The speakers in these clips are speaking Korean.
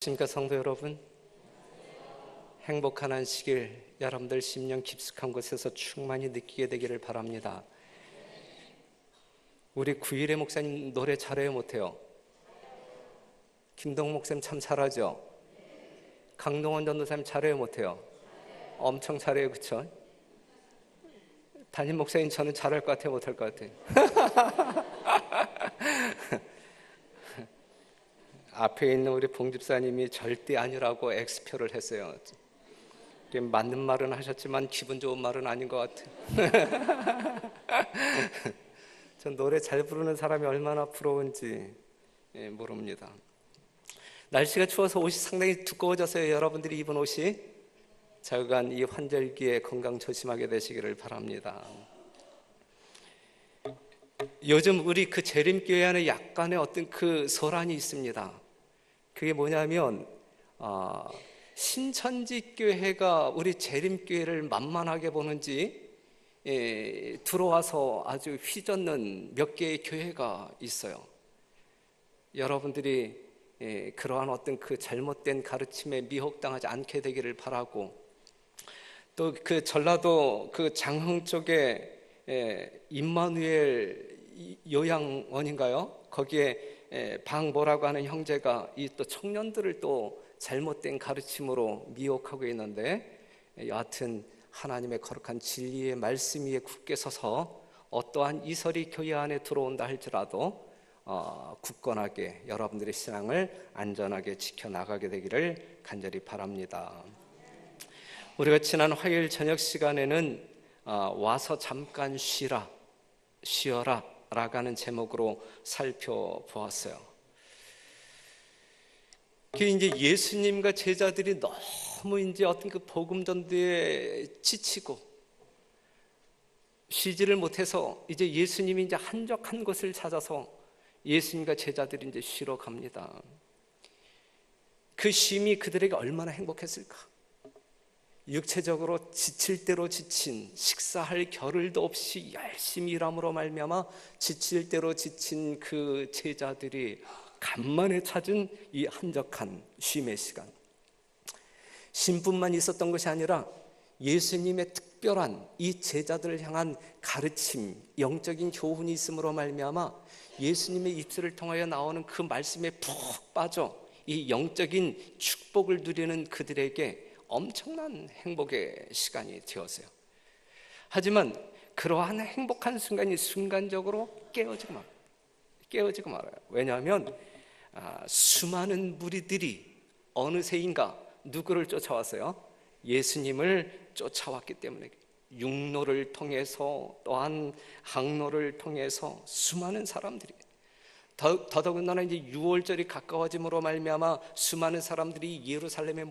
안녕하십니까 성도 여러분. 행복한 안식일 여러분들 심령 깊숙한 곳에서 충만히 느끼게 되기를 바랍니다. 우리 구일의 목사님 노래 잘해요 못해요? 김동 목사님 참 잘하죠? 강동원 전도사님 잘해요 못해요? 엄청 잘해요, 그쵸? 담임 목사님 저는 잘할 것 같아요 못할 것 같아요? 앞에 있는 우리 봉 집사님이 절대 아니라고 X표를 했어요. 맞는 말은 하셨지만 기분 좋은 말은 아닌 것 같아요. 전 노래 잘 부르는 사람이 얼마나 부러운지 모릅니다. 날씨가 추워서 옷이 상당히 두꺼워졌어요. 여러분들이 입은 옷이. 자그간 이 환절기에 건강 조심하게 되시기를 바랍니다. 요즘 우리 그 재림교회 안에 약간의 어떤 그 소란이 있습니다. 그게 뭐냐면 신천지교회가 우리 재림교회를 만만하게 보는지 들어와서 아주 휘젓는 몇 개의 교회가 있어요. 여러분들이 그러한 어떤 그 잘못된 가르침에 미혹당하지 않게 되기를 바라고, 또 그 전라도 그 장흥 쪽에 임마누엘 요양원인가요? 거기에 방보라고 하는 형제가 이 또 청년들을 또 잘못된 가르침으로 미혹하고 있는데, 여하튼 하나님의 거룩한 진리의 말씀 위에 굳게 서서 어떠한 이설이 교회 안에 들어온다 할지라도 굳건하게 여러분들의 신앙을 안전하게 지켜나가게 되기를 간절히 바랍니다. 우리가 지난 화요일 저녁 시간에는 와서 잠깐 쉬어라 라고 하는 제목으로 살펴보았어요. 그게 이제 예수님과 제자들이 너무 이제 어떤 그 복음 전도에 지치고 쉬지를 못해서 이제 예수님이 이제 한적한 곳을 찾아서 예수님과 제자들이 이제 쉬러 갑니다. 그 쉼이 그들에게 얼마나 행복했을까? 육체적으로 지칠 대로 지친, 식사할 겨를도 없이 열심히 일함으로 말미암아 지칠 대로 지친 그 제자들이 간만에 찾은 이 한적한 쉼의 시간, 쉼뿐만 있었던 것이 아니라 예수님의 특별한 이 제자들을 향한 가르침, 영적인 교훈이 있음으로 말미암아 예수님의 입술을 통하여 나오는 그 말씀에 푹 빠져 이 영적인 축복을 누리는 그들에게 엄청난 행복의 시간이 되었어요. 하지만 그러한 행복한 순간이 순간적으로 깨어지고 말아요. 왜냐하면 수많은 무리들이 어느새인가 누구를 쫓아왔어요? 예수님을 쫓아왔기 때문에, 육로를 통해서 또한 항로를 통해서 수많은 사람들이, 더더군다나 이제 6월절이 가까워짐으로 말미암아 수많은 사람들이 예루살렘에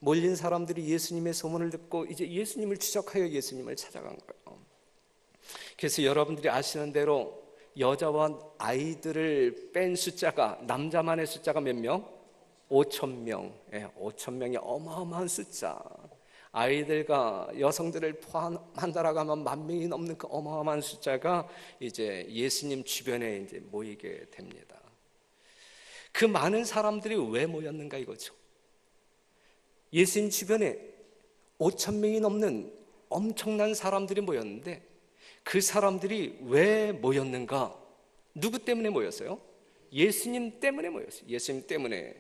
몰린 사람들이 예수님의 소문을 듣고 이제 예수님을 추적하여 예수님을 찾아간 거예요. 그래서 여러분들이 아시는 대로 여자와 아이들을 뺀 숫자가, 남자만의 숫자가 몇 명? 5,000명. 5,000명이 어마어마한 숫자. 아이들과 여성들을 포함한다라고 하면 10,000명이 넘는 그 어마어마한 숫자가 이제 예수님 주변에 이제 모이게 됩니다. 그 많은 사람들이 왜 모였는가 이거죠. 예수님 주변에 5,000명이 넘는 엄청난 사람들이 모였는데, 그 사람들이 왜 모였는가? 누구 때문에 모였어요? 예수님 때문에 모였어요. 예수님 때문에.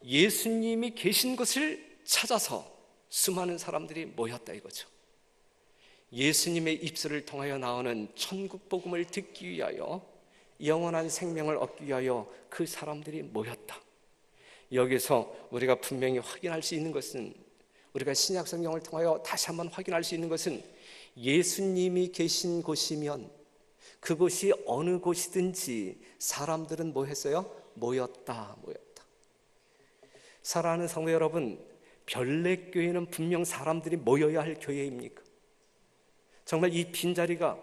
예수님이 계신 곳을 찾아서 수많은 사람들이 모였다 이거죠. 예수님의 입술을 통하여 나오는 천국 복음을 듣기 위하여, 영원한 생명을 얻기 위하여 그 사람들이 모였다. 여기서 우리가 분명히 확인할 수 있는 것은, 우리가 신약 성경을 통하여 다시 한번 확인할 수 있는 것은, 예수님이 계신 곳이면 그곳이 어느 곳이든지 사람들은 뭐 했어요? 모였다. 사랑하는 성도 여러분, 별내교회는 분명 사람들이 모여야 할 교회입니까? 정말 이 빈자리가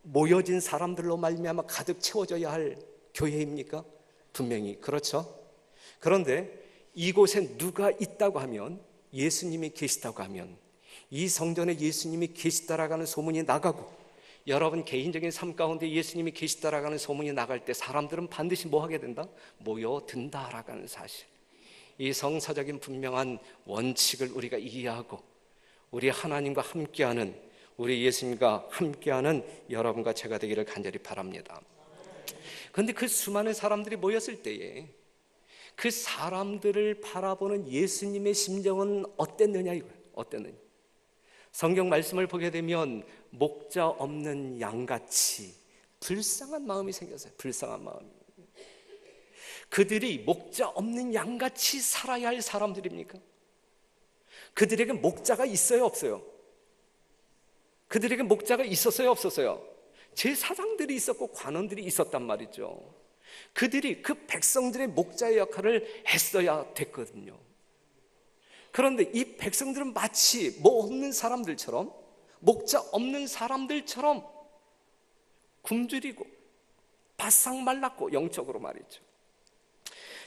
모여진 사람들로 말미암아 가득 채워져야 할 교회입니까? 분명히 그렇죠. 그런데 이곳에 누가 있다고 하면, 예수님이 계시다고 하면, 이 성전에 예수님이 계시다라고 하는 소문이 나가고 여러분 개인적인 삶 가운데 예수님이 계시다라고 하는 소문이 나갈 때 사람들은 반드시 뭐 하게 된다? 모여든다라고 하는 사실. 이 성서적인 분명한 원칙을 우리가 이해하고 우리 하나님과 함께하는, 우리 예수님과 함께하는 여러분과 제가 되기를 간절히 바랍니다. 그런데 그 수많은 사람들이 모였을 때에 그 사람들을 바라보는 예수님의 심정은 어땠느냐 이거예요. 어땠느냐. 성경 말씀을 보게 되면 목자 없는 양같이 불쌍한 마음이 생겼어요. 불쌍한 마음이. 그들이 목자 없는 양같이 살아야 할 사람들입니까? 그들에게 목자가 있어요, 없어요? 그들에게 목자가 있었어요, 없었어요? 제사장들이 있었고 관원들이 있었단 말이죠. 그들이 그 백성들의 목자의 역할을 했어야 됐거든요. 그런데 이 백성들은 마치 뭐 없는 사람들처럼, 목자 없는 사람들처럼 굶주리고 바싹 말랐고, 영적으로 말이죠.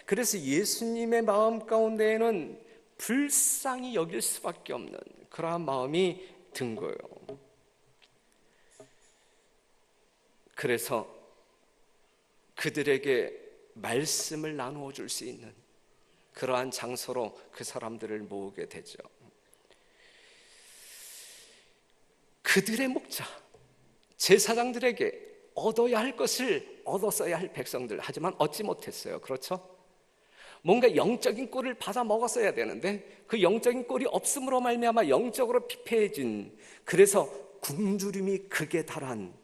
그래서 예수님의 마음 가운데에는 불쌍히 여길 수밖에 없는 그러한 마음이 든 거예요. 그래서 그들에게 말씀을 나누어 줄 수 있는 그러한 장소로 그 사람들을 모으게 되죠. 그들의 목자, 제사장들에게 얻어야 할 것을 얻었어야 할 백성들, 하지만 얻지 못했어요. 그렇죠? 뭔가 영적인 꼴을 받아 먹었어야 되는데 그 영적인 꼴이 없음으로 말미암아 영적으로 피폐해진, 그래서 굶주림이 극에 달한,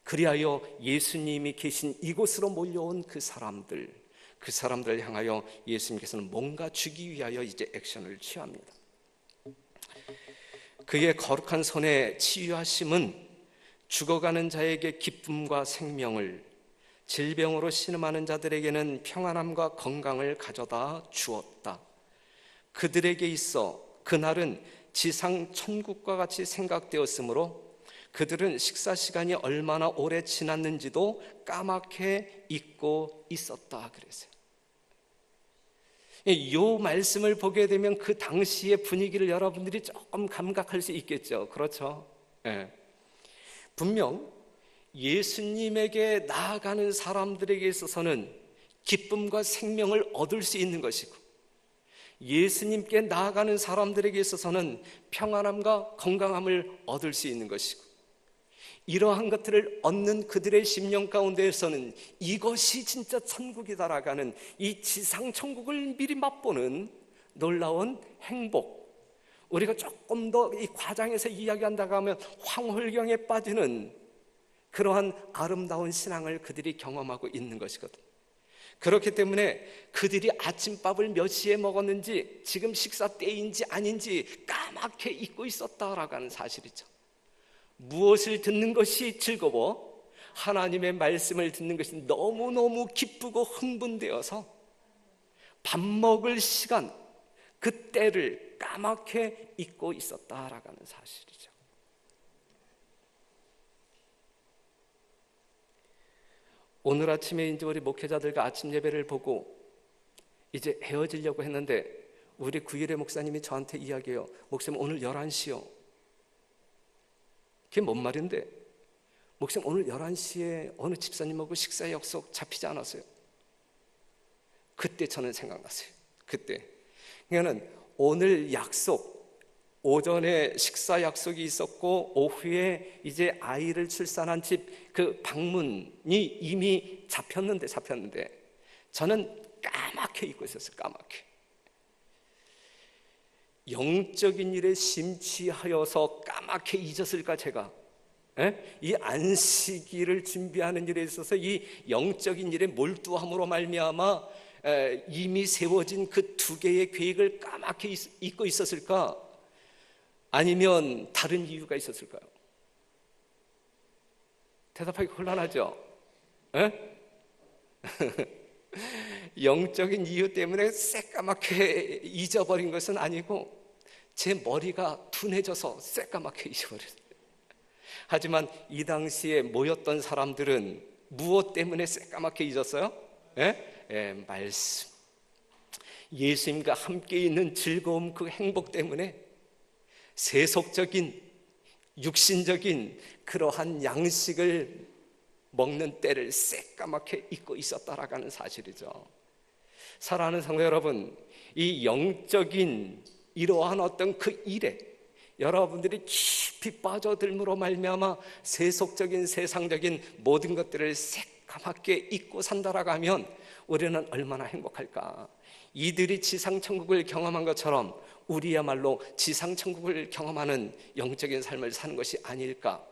그리하여 예수님이 계신 이곳으로 몰려온 그 사람들을 향하여 예수님께서는 뭔가 주기 위하여 이제 액션을 취합니다. 그의 거룩한 손에 치유하심은 죽어가는 자에게 기쁨과 생명을, 질병으로 신음하는 자들에게는 평안함과 건강을 가져다 주었다. 그들에게 있어 그날은 지상 천국과 같이 생각되었으므로 그들은 식사 시간이 얼마나 오래 지났는지도 까맣게 잊고 있었다 그랬어요. 이 말씀을 보게 되면 그 당시의 분위기를 여러분들이 조금 감각할 수 있겠죠. 그렇죠? 네. 분명 예수님에게 나아가는 사람들에게 있어서는 기쁨과 생명을 얻을 수 있는 것이고, 예수님께 나아가는 사람들에게 있어서는 평안함과 건강함을 얻을 수 있는 것이고, 이러한 것들을 얻는 그들의 심령 가운데에서는 이것이 진짜 천국이다라고 하는 이 지상 천국을 미리 맛보는 놀라운 행복, 우리가 조금 더 이 과장해서 이야기한다고 하면 황홀경에 빠지는 그러한 아름다운 신앙을 그들이 경험하고 있는 것이거든요. 그렇기 때문에 그들이 아침밥을 몇 시에 먹었는지, 지금 식사 때인지 아닌지 까맣게 잊고 있었다라고 하는 사실이죠. 무엇을 듣는 것이 즐거워? 하나님의 말씀을 듣는 것이 너무너무 기쁘고 흥분되어서 밥 먹을 시간, 그 때를 까맣게 잊고 있었다라고 하는 사실이죠. 오늘 아침에 이제 우리 목회자들과 아침 예배를 보고 이제 헤어지려고 했는데 우리 구일의 목사님이 저한테 이야기해요. 목사님 오늘 11시요. 그게 뭔 말인데? 목사님 오늘 11시에 어느 집사님하고 식사 약속 잡히지 않았어요? 그때 저는 생각났어요. 그때. 그러니까 오늘 약속, 오전에 식사 약속이 있었고 오후에 이제 아이를 출산한 집 그 방문이 이미 잡혔는데 저는 까맣게 잊고 있었어요. 까맣게. 영적인 일에 심취하여서 까맣게 잊었을까 제가? 이 안식일을 준비하는 일에 있어서 이 영적인 일에 몰두함으로 말미암아 이미 세워진 그 두 개의 계획을 까맣게 잊고 있었을까? 아니면 다른 이유가 있었을까요? 대답하기 곤란하죠? 영적인 이유 때문에 새까맣게 잊어버린 것은 아니고 제 머리가 둔해져서 새까맣게 잊어버렸어요. 하지만 이 당시에 모였던 사람들은 무엇 때문에 새까맣게 잊었어요? 말씀, 예수님과 함께 있는 즐거움, 그 행복 때문에 세속적인 육신적인 그러한 양식을 먹는 때를 새까맣게 잊고 있었다라고 하는 사실이죠. 사랑하는 성도 여러분, 이 영적인 이러한 어떤 그 일에 여러분들이 깊이 빠져들므로 말미암아 세속적인 세상적인 모든 것들을 새까맣게 잊고 산다라고 하면 우리는 얼마나 행복할까. 이들이 지상천국을 경험한 것처럼 우리야말로 지상천국을 경험하는 영적인 삶을 사는 것이 아닐까.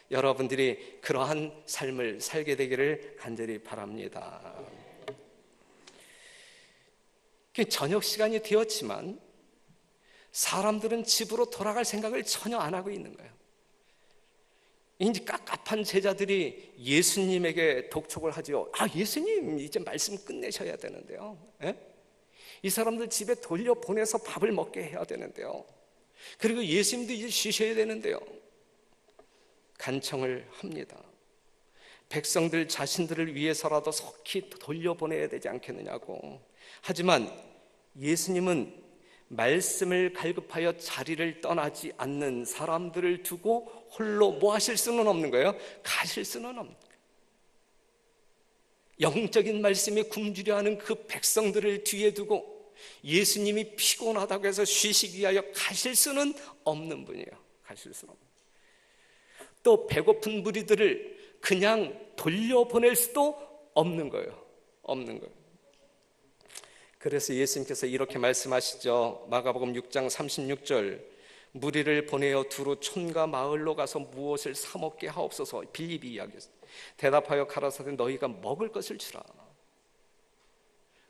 여러분들이 그러한 삶을 살게 되기를 간절히 바랍니다. 저녁 시간이 되었지만 사람들은 집으로 돌아갈 생각을 전혀 안 하고 있는 거예요. 이제 깝깝한 제자들이 예수님에게 독촉을 하지요. 예수님 이제 말씀 끝내셔야 되는데요. 이 사람들 집에 돌려보내서 밥을 먹게 해야 되는데요. 그리고 예수님도 이제 쉬셔야 되는데요. 간청을 합니다. 백성들 자신들을 위해서라도 속히 돌려보내야 되지 않겠느냐고. 하지만 예수님은 말씀을 갈급하여 자리를 떠나지 않는 사람들을 두고 홀로 뭐 하실 수는 없는 거예요? 가실 수는 없는 거예요. 영적인 말씀에 굶주려 하는 그 백성들을 뒤에 두고 예수님이 피곤하다고 해서 쉬시기 위하여 가실 수는 없는 분이에요. 가실 수는 없는. 또 배고픈 무리들을 그냥 돌려보낼 수도 없는 거예요. 없는 거예요. 그래서 예수님께서 이렇게 말씀하시죠. 마가복음 6장 36절, 무리를 보내어 두루 촌과 마을로 가서 무엇을 사 먹게 하옵소서. 빌립이 이야기했어요. 대답하여 가라사대 너희가 먹을 것을 주라.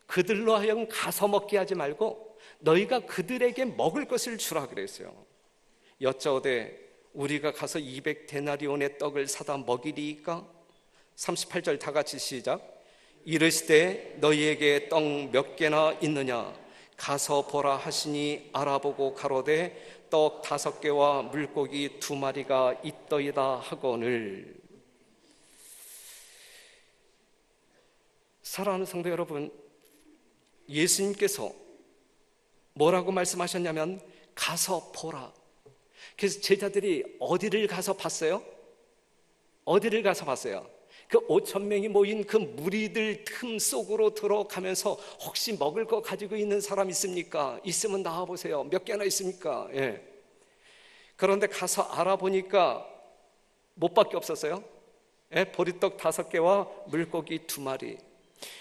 그들로 하여금 가서 먹게 하지 말고 너희가 그들에게 먹을 것을 주라 그랬어요. 여짜오되 우리가 가서 200데나리온의 떡을 사다 먹이리이까? 38절 다 같이 시작. 이르시되 너희에게 떡 몇 개나 있느냐? 가서 보라 하시니 알아보고 가로되 떡 5개와 물고기 2마리가 있더이다 하거늘. 사랑하는 성도 여러분, 예수님께서 뭐라고 말씀하셨냐면 가서 보라. 그래서 제자들이 어디를 가서 봤어요? 어디를 가서 봤어요? 그 5,000명이 모인 그 무리들 틈 속으로 들어가면서 혹시 먹을 거 가지고 있는 사람 있습니까? 있으면 나와보세요. 몇 개나 있습니까? 예. 그런데 가서 알아보니까 못밖에 없었어요. 예? 보리떡 5개와 물고기 2마리.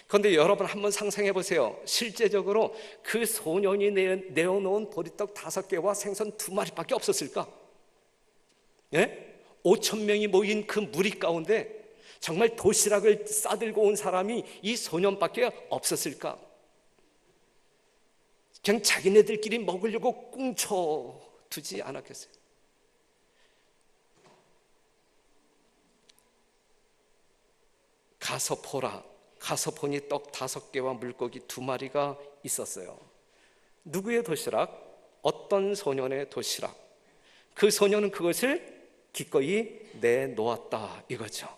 그런데 여러분 한번 상상해 보세요. 실제적으로 그 소년이 내어놓은 보리떡 5개와 생선 2마리밖에 없었을까? 예? 5,000명이 모인 그 무리 가운데 정말 도시락을 싸들고 온 사람이 이 소년밖에 없었을까? 그냥 자기네들끼리 먹으려고 꿍쳐두지 않았겠어요? 가서 보라. 가서 보니 떡 5개와 물고기 2마리가 있었어요. 누구의 도시락? 어떤 소년의 도시락. 그 소년은 그것을 기꺼이 내놓았다 이거죠.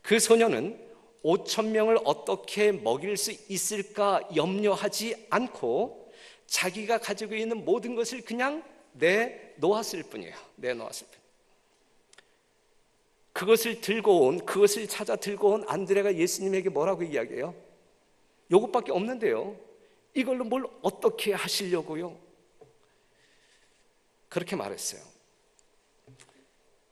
그 소년은 5,000명을 어떻게 먹일 수 있을까 염려하지 않고 자기가 가지고 있는 모든 것을 그냥 내놓았을 뿐이에요. 내놓았을 뿐. 그것을 찾아 들고 온 안드레가 예수님에게 뭐라고 이야기해요? 이것밖에 없는데요. 이걸로 뭘 어떻게 하시려고요? 그렇게 말했어요.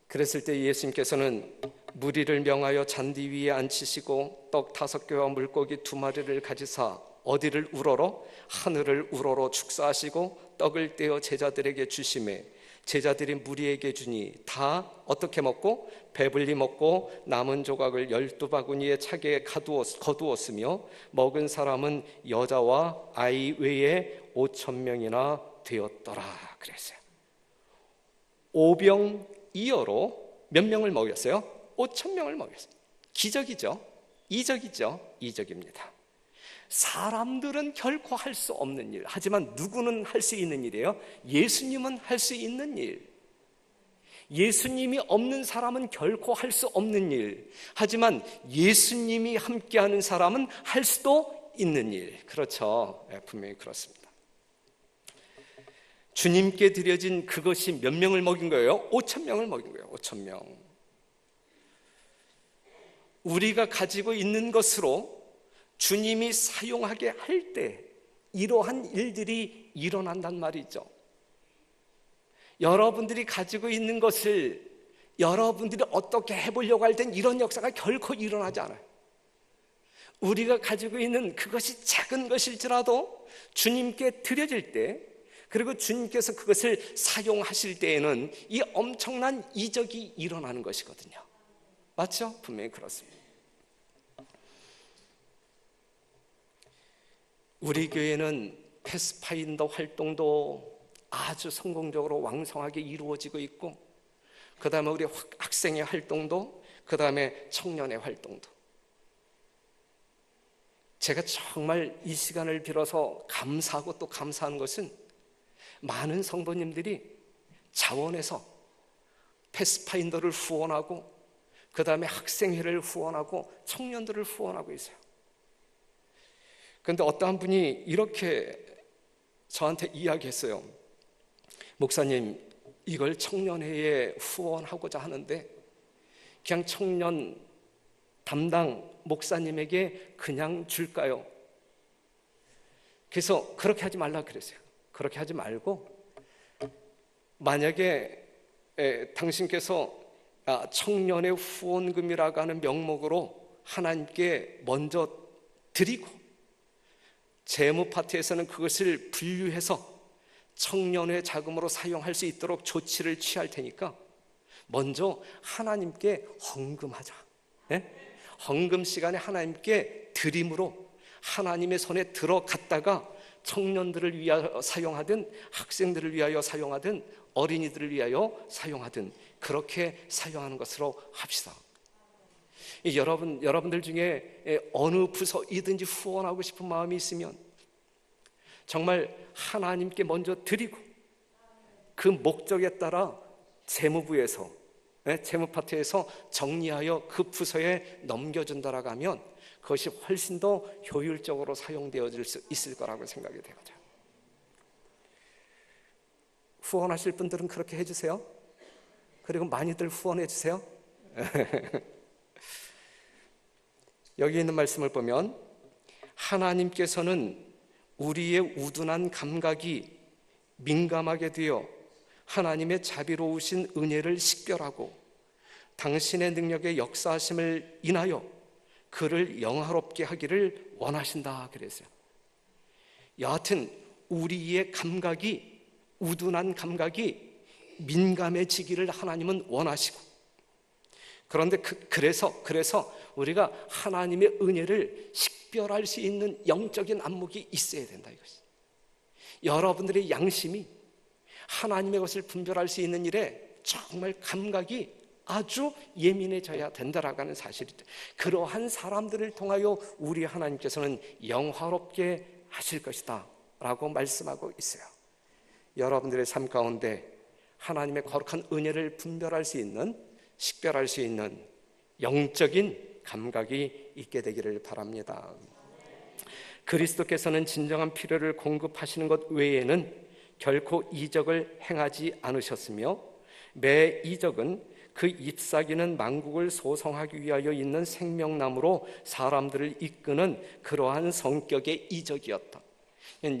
그랬을 때 예수님께서는 무리를 명하여 잔디 위에 앉히시고 떡 5개와 물고기 2마리를 가지사 어디를 우러러? 하늘을 우러러 축사하시고 떡을 떼어 제자들에게 주시매 제자들이 무리에게 주니 다 어떻게 먹고? 배불리 먹고 남은 조각을 12바구니에 차게 거두었으며 먹은 사람은 여자와 아이 외에 5,000명이나 되었더라 그랬어요. 오병이어로 몇 명을 먹였어요? 5,000명을 먹였어요. 기적이죠. 이적입니다. 사람들은 결코 할 수 없는 일, 하지만 누구는 할 수 있는 일이에요? 예수님은 할 수 있는 일. 예수님이 없는 사람은 결코 할 수 없는 일, 하지만 예수님이 함께하는 사람은 할 수도 있는 일. 그렇죠. 분명히 그렇습니다. 주님께 드려진 그것이 몇 명을 먹인 거예요? 5,000명을 먹인 거예요. 5,000명. 우리가 가지고 있는 것으로 주님이 사용하게 할 때 이러한 일들이 일어난단 말이죠. 여러분들이 가지고 있는 것을 여러분들이 어떻게 해보려고 할 땐 이런 역사가 결코 일어나지 않아요. 우리가 가지고 있는 그것이 작은 것일지라도 주님께 드려질 때, 그리고 주님께서 그것을 사용하실 때에는 이 엄청난 이적이 일어나는 것이거든요. 맞죠? 분명히 그렇습니다. 우리 교회는 패스파인더 활동도 아주 성공적으로 왕성하게 이루어지고 있고, 그 다음에 우리 학생의 활동도, 그 다음에 청년의 활동도. 제가 정말 이 시간을 빌어서 감사하고 또 감사한 것은 많은 성도님들이 자원해서 패스파인더를 후원하고, 그 다음에 학생회를 후원하고, 청년들을 후원하고 있어요. 그런데 어떠한 분이 이렇게 저한테 이야기했어요. 목사님, 이걸 청년회에 후원하고자 하는데 그냥 청년 담당 목사님에게 그냥 줄까요? 그래서 그렇게 하지 말라 그랬어요. 그렇게 하지 말고, 만약에 당신께서 청년의 후원금이라고 하는 명목으로 하나님께 먼저 드리고, 재무 파트에서는 그것을 분류해서 청년의 자금으로 사용할 수 있도록 조치를 취할 테니까 먼저 하나님께 헌금하자. 헌금 시간에 하나님께 드림으로 하나님의 손에 들어갔다가 청년들을 위하여 사용하든, 학생들을 위하여 사용하든, 어린이들을 위하여 사용하든 그렇게 사용하는 것으로 합시다. 여러분들 중에 어느 부서이든지 후원하고 싶은 마음이 있으면 정말 하나님께 먼저 드리고, 그 목적에 따라 재무부에서, 재무 파트에서 정리하여 그 부서에 넘겨준다라고 하면 그것이 훨씬 더 효율적으로 사용되어질 수 있을 거라고 생각이 되거든요. 후원하실 분들은 그렇게 해주세요. 그리고 많이들 후원해 주세요. 여기 있는 말씀을 보면 하나님께서는 우리의 우둔한 감각이 민감하게 되어 하나님의 자비로우신 은혜를 식별하고 당신의 능력의 역사하심을 인하여 그를 영화롭게 하기를 원하신다 그랬어요. 여하튼 우리의 감각이, 우둔한 감각이 민감해지기를 하나님은 원하시고, 그런데 그래서 우리가 하나님의 은혜를 식별할 수 있는 영적인 안목이 있어야 된다 이것이. 여러분들의 양심이 하나님의 것을 분별할 수 있는 일에 정말 감각이 아주 예민해져야 된다라고 하는 사실이죠. 그러한 사람들을 통하여 우리 하나님께서는 영화롭게 하실 것이다 라고 말씀하고 있어요. 여러분들의 삶 가운데 하나님의 거룩한 은혜를 분별할 수 있는, 식별할 수 있는 영적인 감각이 있게 되기를 바랍니다. 그리스도께서는 진정한 필요를 공급하시는 것 외에는 결코 이적을 행하지 않으셨으며, 매 이적은 그 잎사귀는 만국을 소성하기 위하여 있는 생명나무로 사람들을 이끄는 그러한 성격의 이적이었다.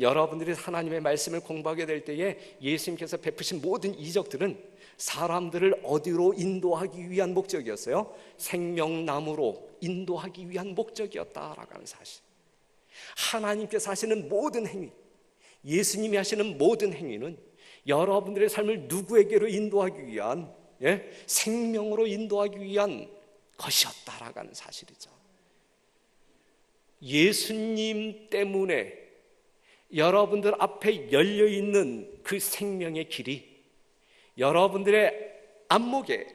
여러분들이 하나님의 말씀을 공부하게 될 때에 예수님께서 베푸신 모든 이적들은 사람들을 어디로 인도하기 위한 목적이었어요? 생명나무로 인도하기 위한 목적이었다라고 하는 사실. 하나님께서 하시는 모든 행위, 예수님이 하시는 모든 행위는 여러분들의 삶을 누구에게로 인도하기 위한, 생명으로 인도하기 위한 것이었다라고 하는 사실이죠. 예수님 때문에 여러분들 앞에 열려있는 그 생명의 길이 여러분들의 안목에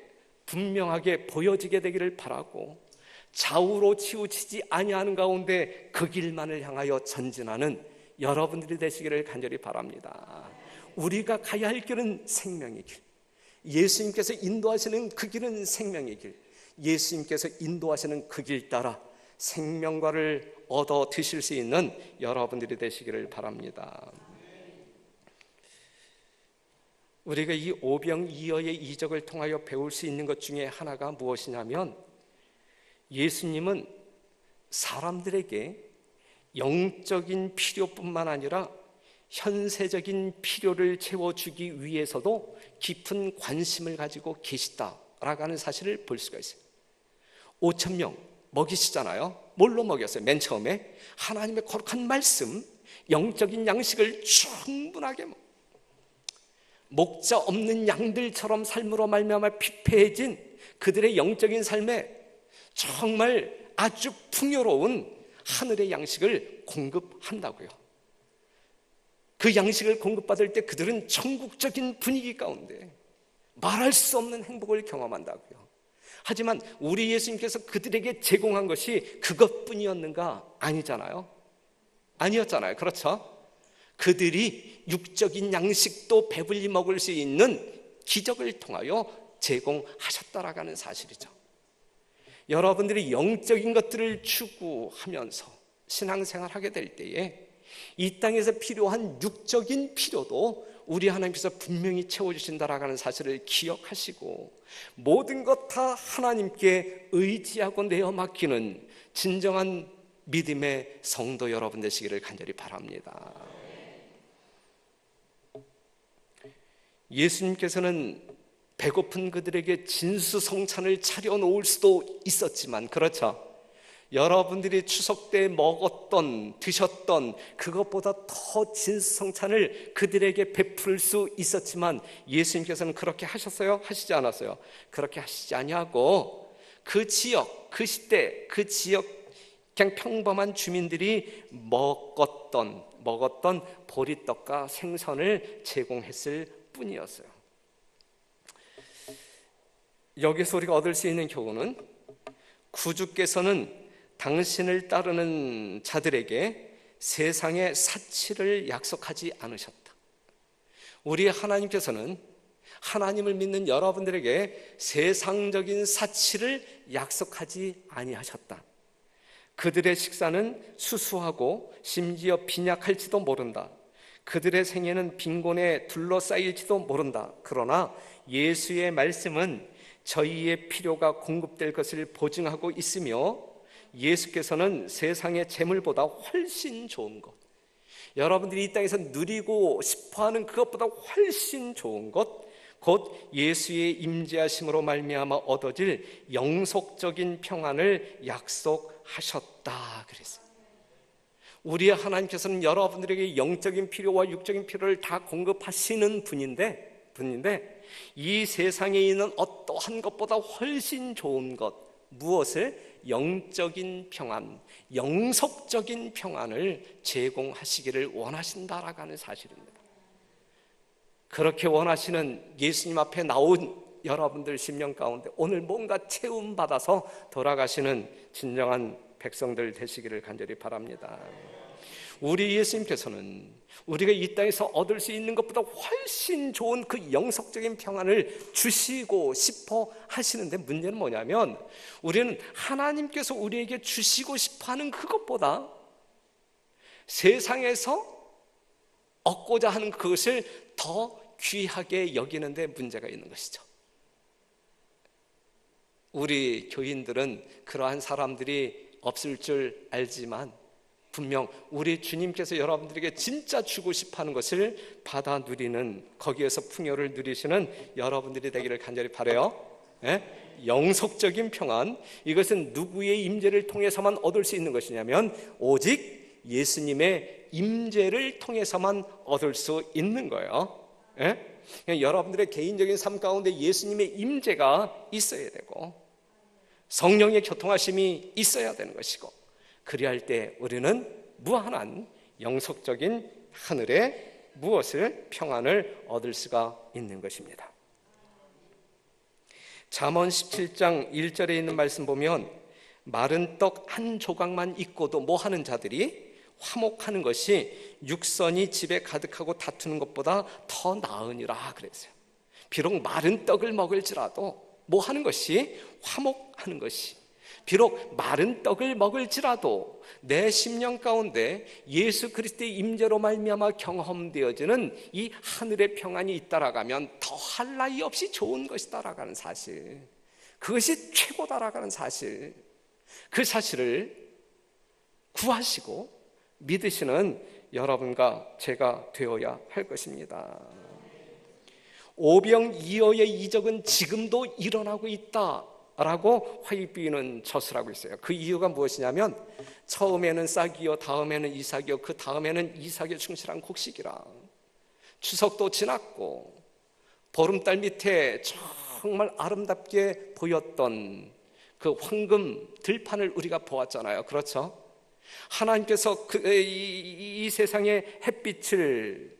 분명하게 보여지게 되기를 바라고, 좌우로 치우치지 아니하는 가운데 그 길만을 향하여 전진하는 여러분들이 되시기를 간절히 바랍니다. 우리가 가야 할 길은 생명의 길, 예수님께서 인도하시는 그 길은 생명의 길, 예수님께서 인도하시는 그 길 따라 생명과를 얻어 드실 수 있는 여러분들이 되시기를 바랍니다. 우리가 이 오병이어의 이적을 통하여 배울 수 있는 것 중에 하나가 무엇이냐면, 예수님은 사람들에게 영적인 필요뿐만 아니라 현세적인 필요를 채워주기 위해서도 깊은 관심을 가지고 계시다라고 하는 사실을 볼 수가 있어요. 5천 명 먹이시잖아요. 뭘로 먹였어요? 맨 처음에 하나님의 거룩한 말씀, 영적인 양식을 충분하게 목자 없는 양들처럼 삶으로 말미암아 피폐해진 그들의 영적인 삶에 정말 아주 풍요로운 하늘의 양식을 공급한다고요. 그 양식을 공급받을 때 그들은 천국적인 분위기 가운데 말할 수 없는 행복을 경험한다고요. 하지만 우리 예수님께서 그들에게 제공한 것이 그것뿐이었는가? 아니잖아요. 아니었잖아요. 그렇죠? 그들이 육적인 양식도 배불리 먹을 수 있는 기적을 통하여 제공하셨다라는 사실이죠. 여러분들이 영적인 것들을 추구하면서 신앙생활하게 될 때에 이 땅에서 필요한 육적인 필요도 우리 하나님께서 분명히 채워주신다라는 사실을 기억하시고, 모든 것 다 하나님께 의지하고 내어 맡기는 진정한 믿음의 성도 여러분 되시기를 간절히 바랍니다. 예수님께서는 배고픈 그들에게 진수성찬을 차려놓을 수도 있었지만, 그렇죠, 여러분들이 추석 때 먹었던, 드셨던 그것보다 더 진수성찬을 그들에게 베풀 수 있었지만, 예수님께서는 그렇게 하셨어요? 하시지 않았어요? 그렇게 하시지 아니하고 그 지역, 그 시대, 그 지역 그냥 평범한 주민들이 먹었던 보리떡과 생선을 제공했을 뿐이었어요. 여기서 우리가 얻을 수 있는 교훈은, 구주께서는 당신을 따르는 자들에게 세상의 사치를 약속하지 않으셨다. 우리 하나님께서는 하나님을 믿는 여러분들에게 세상적인 사치를 약속하지 아니하셨다. 그들의 식사는 수수하고 심지어 빈약할지도 모른다. 그들의 생애는 빈곤에 둘러싸일지도 모른다. 그러나 예수의 말씀은 저희의 필요가 공급될 것을 보증하고 있으며, 예수께서는 세상의 재물보다 훨씬 좋은 것, 여러분들이 이 땅에서 누리고 싶어하는 그것보다 훨씬 좋은 것, 곧 예수의 임재하심으로 말미암아 얻어질 영속적인 평안을 약속하셨다 그랬어요. 우리 하나님께서는 여러분들에게 영적인 필요와 육적인 필요를 다 공급하시는 분인데 이 세상에 있는 어떠한 것보다 훨씬 좋은 것, 무엇을? 영적인 평안, 영속적인 평안을 제공하시기를 원하신다라고 하는 사실입니다. 그렇게 원하시는 예수님 앞에 나온 여러분들 심령 가운데 오늘 뭔가 체험받아서 돌아가시는 진정한 백성들 되시기를 간절히 바랍니다. 우리 예수님께서는 우리가 이 땅에서 얻을 수 있는 것보다 훨씬 좋은 그 영속적인 평안을 주시고 싶어 하시는데, 문제는 뭐냐면 우리는 하나님께서 우리에게 주시고 싶어 하는 그것보다 세상에서 얻고자 하는 그것을 더 귀하게 여기는데 문제가 있는 것이죠. 우리 교인들은 그러한 사람들이 없을 줄 알지만, 분명 우리 주님께서 여러분들에게 진짜 주고 싶어하는 것을 받아 누리는, 거기에서 풍요를 누리시는 여러분들이 되기를 간절히 바라요. 영속적인 평안, 이것은 누구의 임재를 통해서만 얻을 수 있는 것이냐면 오직 예수님의 임재를 통해서만 얻을 수 있는 거예요. 여러분들의 개인적인 삶 가운데 예수님의 임재가 있어야 되고 성령의 교통하심이 있어야 되는 것이고, 그리할 때 우리는 무한한 영속적인 하늘의 무엇을? 평안을 얻을 수가 있는 것입니다. 잠언 17장 1절에 있는 말씀 보면, 마른 떡 한 조각만 있고도 뭐 하는 자들이? 화목하는 것이 육선이 집에 가득하고 다투는 것보다 더 나으니라 그랬어요. 비록 마른 떡을 먹을지라도 뭐 하는 것이? 화목하는 것이, 비록 마른 떡을 먹을지라도 내 심령 가운데 예수 그리스도의 임재로 말미암아 경험되어지는 이 하늘의 평안이 있다라가면 더할 나위 없이 좋은 것이다라가는 사실, 그것이 최고다라가는 사실, 그 사실을 구하시고 믿으시는 여러분과 제가 되어야 할 것입니다. 오병이어의 이적은 지금도 일어나고 있다라고 화이비는 저술하고 있어요. 그 이유가 무엇이냐면 처음에는 싹이요, 다음에는 이삭이요, 그 다음에는 이삭의 충실한 곡식이라. 추석도 지났고 보름달 밑에 정말 아름답게 보였던 그 황금 들판을 우리가 보았잖아요. 그렇죠? 하나님께서 이 세상의 햇빛을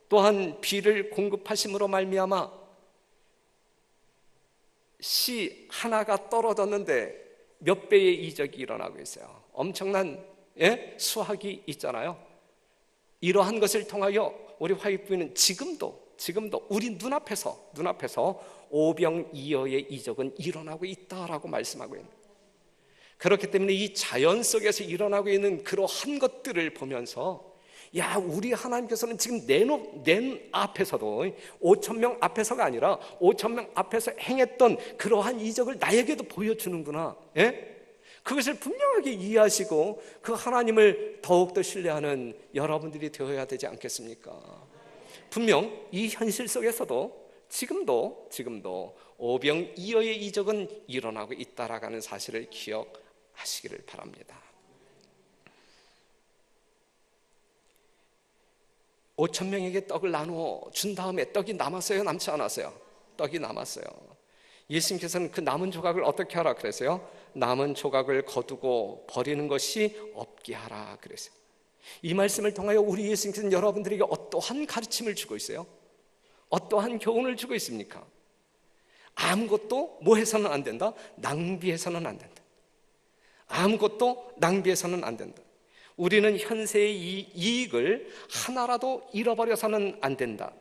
또한 비를 공급하심으로 말미암아 씨 하나가 떨어졌는데 몇 배의 이적이 일어나고 있어요. 엄청난 수확이 있잖아요. 이러한 것을 통하여 우리 화이부인은 지금도 우리 눈앞에서 오병이어의 이적은 일어나고 있다라고 말씀하고 있는. 그렇기 때문에 이 자연 속에서 일어나고 있는 그러한 것들을 보면서 야, 우리 하나님께서는 지금 내 앞에서도 5,000명 앞에서가 아니라 5,000명 앞에서 행했던 그러한 이적을 나에게도 보여주는구나. 그것을 분명하게 이해하시고 그 하나님을 더욱더 신뢰하는 여러분들이 되어야 되지 않겠습니까? 분명 이 현실 속에서도 지금도 오병이어의 이적은 일어나고 있다라는 사실을 기억하시기를 바랍니다. 5,000명에게 떡을 나누어 준 다음에 떡이 남았어요? 남지 않았어요? 떡이 남았어요. 예수님께서는 그 남은 조각을 어떻게 하라 그랬어요? 남은 조각을 거두고 버리는 것이 없게 하라 그랬어요. 이 말씀을 통하여 우리 예수님께서는 여러분들에게 어떠한 가르침을 주고 있어요? 어떠한 교훈을 주고 있습니까? 아무것도 뭐 해서는 안 된다? 낭비해서는 안 된다. 아무것도 낭비해서는 안 된다. 우리는 현세의 이익을 하나라도 잃어버려서는 안 된다.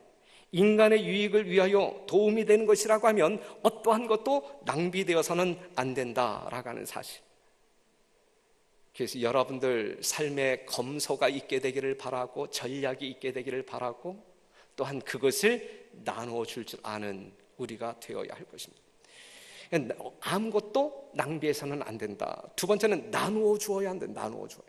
인간의 유익을 위하여 도움이 되는 것이라고 하면 어떠한 것도 낭비되어서는 안 된다라고 하는 사실. 그래서 여러분들 삶에 검소가 있게 되기를 바라고 전략이 있게 되기를 바라고 또한 그것을 나누어 줄 줄 아는 우리가 되어야 할 것입니다. 아무것도 낭비해서는 안 된다. 두 번째는 나누어 주어야 한다. 나누어 주어야.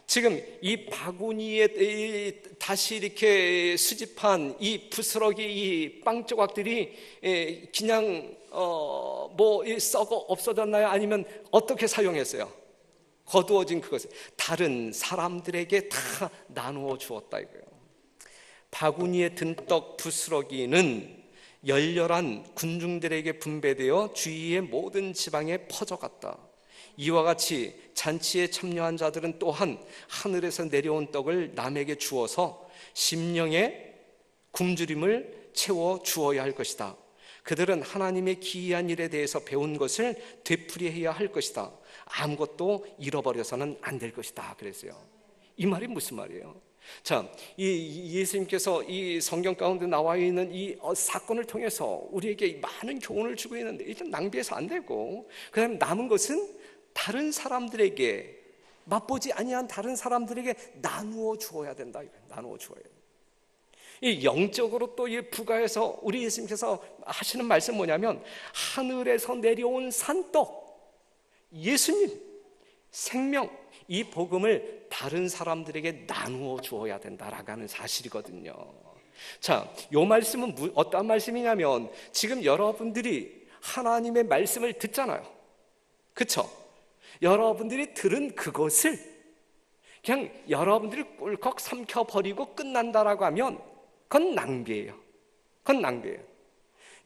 지금 이 바구니에 다시 이렇게 수집한 이 부스러기 이 빵 조각들이 그냥 뭐 썩어 없어졌나요? 아니면 어떻게 사용했어요? 거두어진 그것을 다른 사람들에게 다 나누어 주었다 이거예요. 바구니에 든 떡 부스러기는 열렬한 군중들에게 분배되어 주위의 모든 지방에 퍼져갔다. 이와 같이 잔치에 참여한 자들은 또한 하늘에서 내려온 떡을 남에게 주어서 심령의 굶주림을 채워 주어야 할 것이다. 그들은 하나님의 기이한 일에 대해서 배운 것을 되풀이해야 할 것이다. 아무것도 잃어버려서는 안 될 것이다 그랬어요. 이 말이 무슨 말이에요? 자, 이 예수님께서 이 성경 가운데 나와 있는 이 사건을 통해서 우리에게 많은 교훈을 주고 있는데 일단 낭비해서 안 되고 그다음에 남은 것은 다른 사람들에게 맛보지 아니한 다른 사람들에게 나누어 주어야 된다. 나누어 주어야 된다. 이 영적으로 또 이 부가해서 우리 예수님께서 하시는 말씀 뭐냐면 하늘에서 내려온 산떡 예수님 생명 이 복음을 다른 사람들에게 나누어 주어야 된다라고 하는 사실이거든요. 자, 이 말씀은 어떠한 말씀이냐면 지금 여러분들이 하나님의 말씀을 듣잖아요. 그렇죠? 여러분들이 들은 그것을 그냥 여러분들이 꿀꺽 삼켜버리고 끝난다라고 하면 그건 낭비예요. 그건 낭비예요.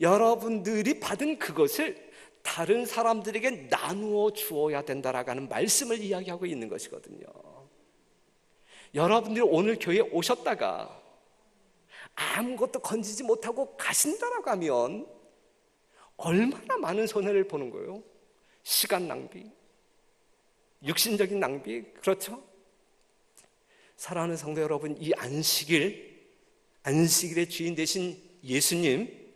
여러분들이 받은 그것을 다른 사람들에게 나누어 주어야 된다라고 하는 말씀을 이야기하고 있는 것이거든요. 여러분들이 오늘 교회에 오셨다가 아무것도 건지지 못하고 가신다라고 하면 얼마나 많은 손해를 보는 거예요? 시간 낭비, 육신적인 낭비, 그렇죠? 사랑하는 성도 여러분, 이 안식일의 주인 되신 예수님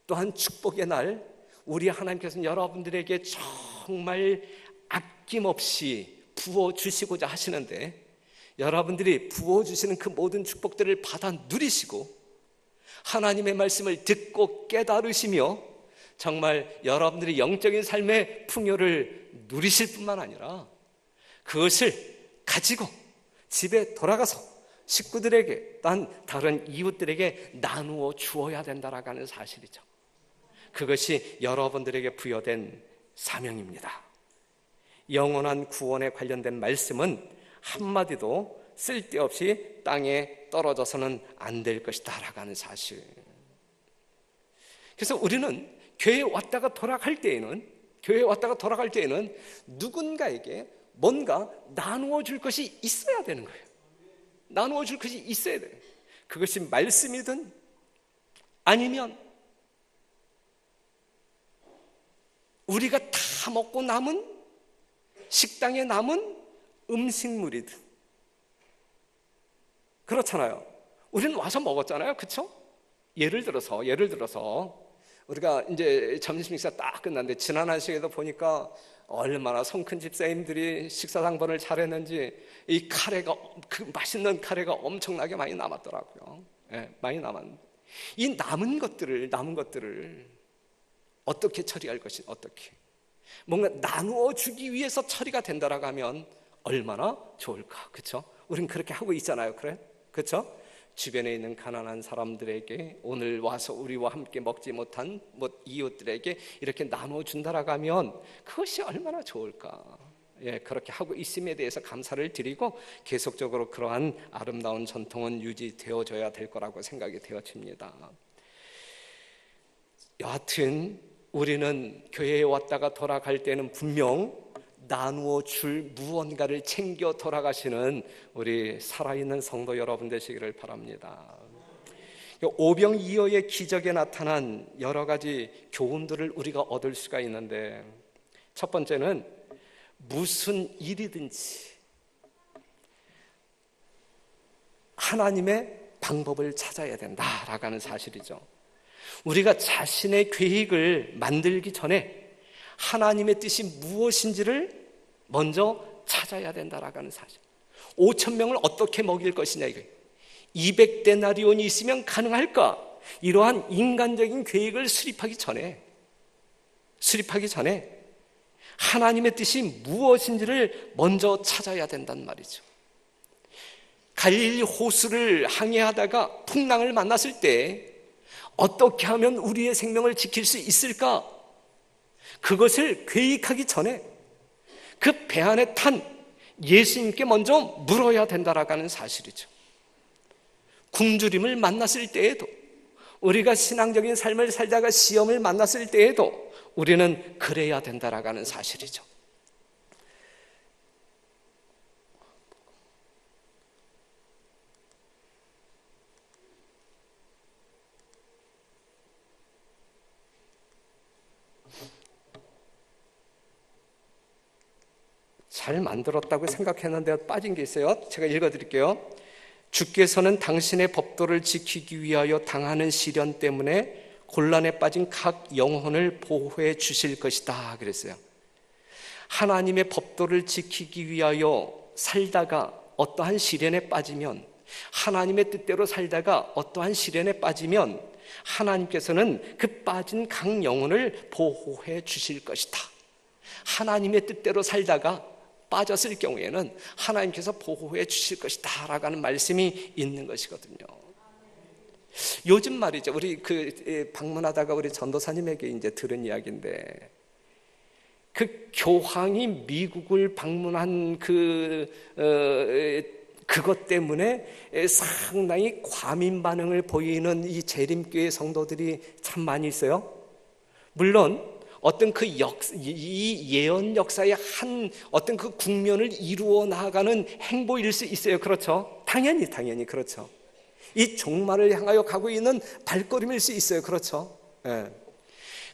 또한 축복의 날 우리 하나님께서는 여러분들에게 정말 아낌없이 부어주시고자 하시는데, 여러분들이 부어주시는 그 모든 축복들을 받아 누리시고 하나님의 말씀을 듣고 깨달으시며 정말 여러분들이 영적인 삶의 풍요를 누리실 뿐만 아니라 그것을 가지고 집에 돌아가서 식구들에게, 딴 다른 이웃들에게 나누어 주어야 된다라고 하는 사실이죠. 그것이 여러분들에게 부여된 사명입니다. 영원한 구원에 관련된 말씀은 한마디도 쓸데없이 땅에 떨어져서는 안 될 것이다 라고 하는 사실. 그래서 우리는 교회에 왔다가 돌아갈 때에는 누군가에게 뭔가 나누어 줄 것이 있어야 되는 거예요. 나누어 줄 것이 있어야 돼요. 그것이 말씀이든 아니면 우리가 다 먹고 남은 식당에 남은 음식물이든, 그렇잖아요. 우리는 와서 먹었잖아요, 그렇죠? 예를 들어서 우리가 이제 점심 식사 딱 끝났는데 지난 한 시간에도 보니까 얼마나 성큰 집사님들이 식사 당번을 잘했는지 이 카레가, 그 맛있는 카레가 엄청나게 많이 남았더라고요. 네, 많이 남았는데 이 남은 것들을 어떻게 처리할 것이, 어떻게 뭔가 나누어 주기 위해서 처리가 된다라고 하면 얼마나 좋을까, 그렇죠? 우린 그렇게 하고 있잖아요, 그래? 그렇죠? 주변에 있는 가난한 사람들에게, 오늘 와서 우리와 함께 먹지 못한 이웃들에게 이렇게 나누어 준다라고 하면 그것이 얼마나 좋을까. 예, 그렇게 하고 있음에 대해서 감사를 드리고 계속적으로 그러한 아름다운 전통은 유지되어져야 될 거라고 생각이 되어집니다. 여하튼 우리는 교회에 왔다가 돌아갈 때는 분명 나누어 줄 무언가를 챙겨 돌아가시는 우리 살아있는 성도 여러분 되시기를 바랍니다. 오병이어의 기적에 나타난 여러 가지 교훈들을 우리가 얻을 수가 있는데, 첫 번째는 무슨 일이든지 하나님의 방법을 찾아야 된다라고 하는 사실이죠. 우리가 자신의 계획을 만들기 전에 하나님의 뜻이 무엇인지를 먼저 찾아야 된다라고 하는 사실. 5,000명을 어떻게 먹일 것이냐, 이거예요. 200데나리온이 있으면 가능할까? 이러한 인간적인 계획을 수립하기 전에 하나님의 뜻이 무엇인지를 먼저 찾아야 된단 말이죠. 갈릴리 호수를 항해하다가 풍랑을 만났을 때 어떻게 하면 우리의 생명을 지킬 수 있을까? 그것을 계획하기 전에 그 배 안에 탄 예수님께 먼저 물어야 된다라고 하는 사실이죠. 굶주림을 만났을 때에도, 우리가 신앙적인 삶을 살다가 시험을 만났을 때에도 우리는 그래야 된다라고 하는 사실이죠. 잘 만들었다고 생각했는데 빠진 게 있어요. 제가 읽어드릴게요. 주께서는 당신의 법도를 지키기 위하여 당하는 시련 때문에 곤란에 빠진 각 영혼을 보호해 주실 것이다 그랬어요. 하나님의 법도를 지키기 위하여 살다가 어떠한 시련에 빠지면, 하나님의 뜻대로 살다가 어떠한 시련에 빠지면 하나님께서는 그 빠진 각 영혼을 보호해 주실 것이다. 하나님의 뜻대로 살다가 빠졌을 경우에는 하나님께서 보호해 주실 것이다 라고 하는 말씀이 있는 것이거든요. 요즘 말이죠, 우리 방문하다가 우리 전도사님에게 이제 들은 이야기인데, 그 교황이 미국을 방문한 그것 때문에 상당히 과민 반응을 보이는 이 재림교회 성도들이 참 많이 있어요. 물론 어떤 이 예언 역사의 한 어떤 그 국면을 이루어 나가는 행보일 수 있어요. 그렇죠? 당연히 그렇죠. 이 종말을 향하여 가고 있는 발걸음일 수 있어요. 그렇죠? 예.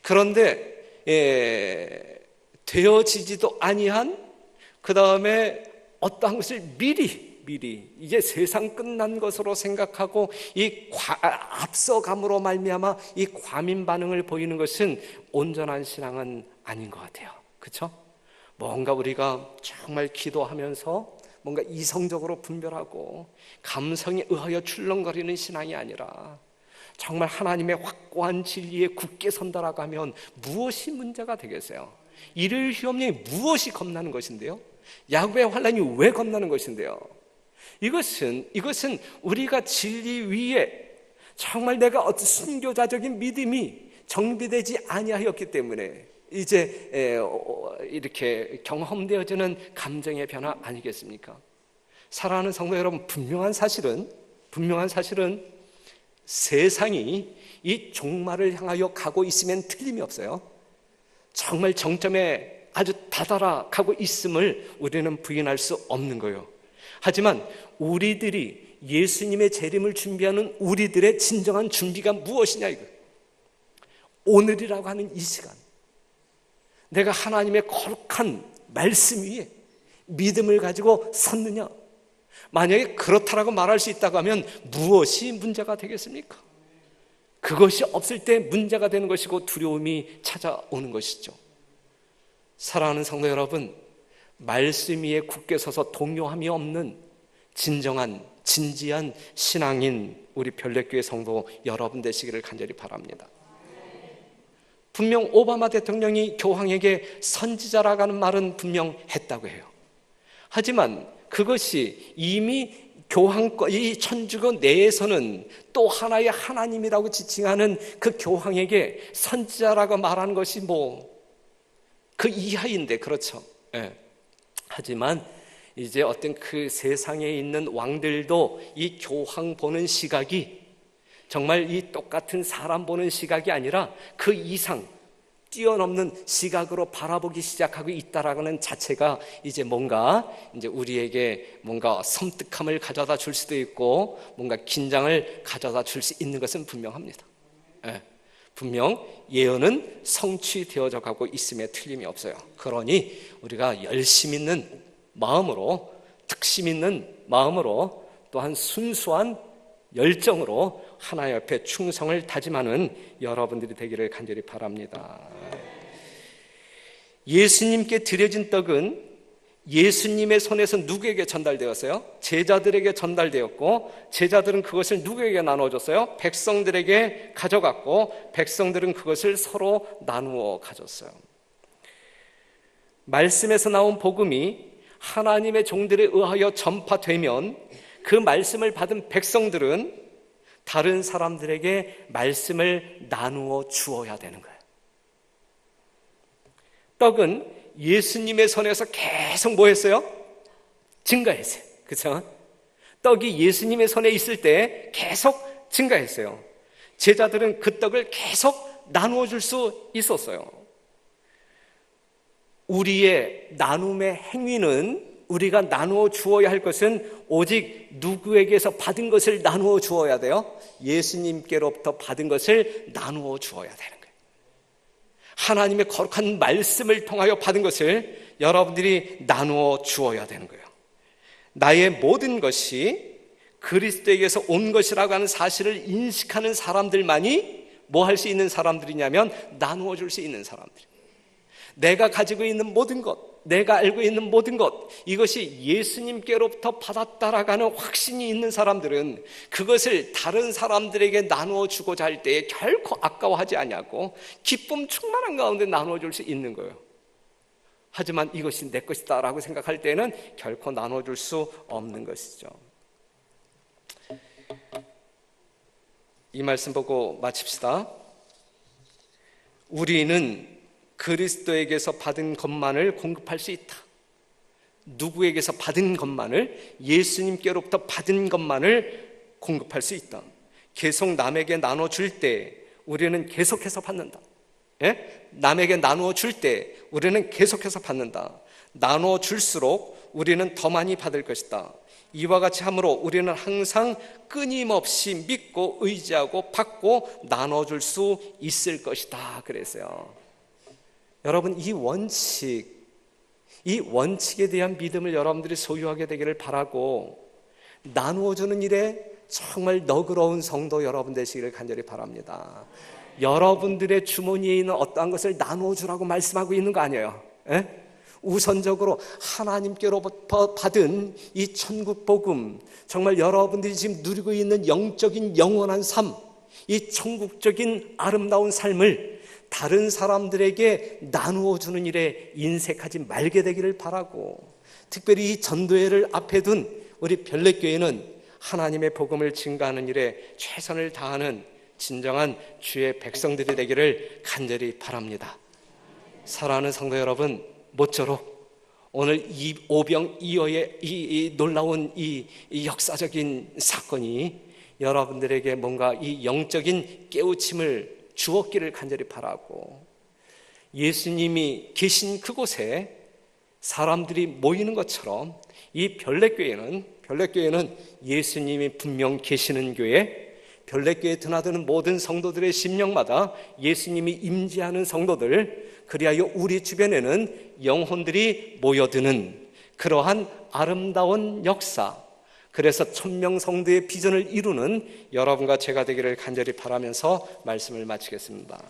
그런데 되어지지도 아니한, 그 다음에 어떠한 것을 미리 이제 세상 끝난 것으로 생각하고 이 앞서감으로 말미암아 이 과민 반응을 보이는 것은 온전한 신앙은 아닌 것 같아요. 그렇죠? 뭔가 우리가 정말 기도하면서 뭔가 이성적으로 분별하고 감성에 의하여 출렁거리는 신앙이 아니라 정말 하나님의 확고한 진리에 굳게 선다라고 하면 무엇이 문제가 되겠어요? 일요일 휴업령이 무엇이 겁나는 것인데요? 야곱의 환란이 왜 겁나는 것인데요? 이것은 우리가 진리 위에 정말 내가 어떤 순교자적인 믿음이 정비되지 아니하였기 때문에 이제 이렇게 경험되어지는 감정의 변화 아니겠습니까? 사랑하는 성도 여러분, 분명한 사실은 세상이 이 종말을 향하여 가고 있으면 틀림이 없어요. 정말 정점에 아주 다다라 가고 있음을 우리는 부인할 수 없는 거예요. 하지만 우리들이 예수님의 재림을 준비하는 우리들의 진정한 준비가 무엇이냐 이거. 오늘이라고 하는 이 시간, 내가 하나님의 거룩한 말씀 위에 믿음을 가지고 섰느냐? 만약에 그렇다라고 말할 수 있다고 하면 무엇이 문제가 되겠습니까? 그것이 없을 때 문제가 되는 것이고 두려움이 찾아오는 것이죠. 사랑하는 성도 여러분, 말씀 위에 굳게 서서 동요함이 없는 진지한 신앙인 우리 별내교회 성도 여러분 되시기를 간절히 바랍니다. 분명 오바마 대통령이 교황에게 선지자라고 하는 말은 분명 했다고 해요. 하지만 그것이 이미 교황권, 이 천주교 내에서는 또 하나의 하나님이라고 지칭하는 그 교황에게 선지자라고 말하는 것이 그 이하인데, 그렇죠. 예. 하지만 이제 어떤 그 세상에 있는 왕들도 이 교황 보는 시각이 정말 이 똑같은 사람 보는 시각이 아니라 그 이상 뛰어넘는 시각으로 바라보기 시작하고 있다라는 자체가 이제 뭔가 이제 우리에게 뭔가 섬뜩함을 가져다 줄 수도 있고 뭔가 긴장을 가져다 줄 수 있는 것은 분명합니다. 예. 분명 예언은 성취되어져 가고 있음에 틀림이 없어요. 그러니 우리가 열심 있는 마음으로, 특심 있는 마음으로, 또한 순수한 열정으로 하나님 앞에 충성을 다짐하는 여러분들이 되기를 간절히 바랍니다. 예수님께 드려진 떡은 예수님의 손에서 누구에게 전달되었어요? 제자들에게 전달되었고, 제자들은 그것을 누구에게 나눠줬어요? 백성들에게 가져갔고, 백성들은 그것을 서로 나누어 가졌어요. 말씀에서 나온 복음이 하나님의 종들에 의하여 전파되면 그 말씀을 받은 백성들은 다른 사람들에게 말씀을 나누어 주어야 되는 거예요. 떡은 예수님의 손에서 계속 뭐 했어요? 증가했어요. 그렇죠? 떡이 예수님의 손에 있을 때 계속 증가했어요. 제자들은 그 떡을 계속 나누어 줄 수 있었어요. 우리의 나눔의 행위는, 우리가 나누어 주어야 할 것은 오직 누구에게서 받은 것을 나누어 주어야 돼요? 예수님께로부터 받은 것을 나누어 주어야 되는 거예요. 하나님의 거룩한 말씀을 통하여 받은 것을 여러분들이 나누어 주어야 되는 거예요. 나의 모든 것이 그리스도에게서 온 것이라고 하는 사실을 인식하는 사람들만이 뭐 할 수 있는 사람들이냐면 나누어 줄 수 있는 사람들. 내가 가지고 있는 모든 것, 내가 알고 있는 모든 것, 이것이 예수님께로부터 받았다라고 하는 확신이 있는 사람들은 그것을 다른 사람들에게 나누어 주고자 할 때에 결코 아까워하지 아니하고 기쁨 충만한 가운데 나누어 줄 수 있는 거예요. 하지만 이것이 내 것이다 라고 생각할 때는 결코 나누어 줄 수 없는 것이죠. 이 말씀 보고 마칩시다. 우리는 그리스도에게서 받은 것만을 공급할 수 있다. 누구에게서 받은 것만을, 예수님께로부터 받은 것만을 공급할 수 있다. 계속 남에게 나눠줄 때 우리는 계속해서 받는다. 예? 남에게 나누어 줄 때 우리는 계속해서 받는다. 나누어 줄수록 우리는 더 많이 받을 것이다. 이와 같이 함으로 우리는 항상 끊임없이 믿고 의지하고 받고 나눠줄 수 있을 것이다. 그랬어요. 여러분, 이 원칙에 대한 믿음을 여러분들이 소유하게 되기를 바라고, 나누어주는 일에 정말 너그러운 성도 여러분 되시기를 간절히 바랍니다. 여러분들의 주머니에 있는 어떠한 것을 나누어주라고 말씀하고 있는 거 아니에요. 에? 우선적으로 하나님께로부터 받은 이 천국 복음, 정말 여러분들이 지금 누리고 있는 영적인 영원한 삶, 이 천국적인 아름다운 삶을 다른 사람들에게 나누어 주는 일에 인색하지 말게 되기를 바라고, 특별히 이 전도회를 앞에 둔 우리 별내교회는 하나님의 복음을 증거하는 일에 최선을 다하는 진정한 주의 백성들이 되기를 간절히 바랍니다. 사랑하는 성도 여러분, 모쪼록 오늘 이 오병이어의 이 놀라운 이 역사적인 사건이 여러분들에게 뭔가 이 영적인 깨우침을 주었기를 간절히 바라고, 예수님이 계신 그곳에 사람들이 모이는 것처럼 이 별내교회는 예수님이 분명 계시는 교회, 별내교회에 드나드는 모든 성도들의 심령마다 예수님이 임재하는 성도들, 그리하여 우리 주변에는 영혼들이 모여드는 그러한 아름다운 역사, 그래서 천명성도의 비전을 이루는 여러분과 제가 되기를 간절히 바라면서 말씀을 마치겠습니다.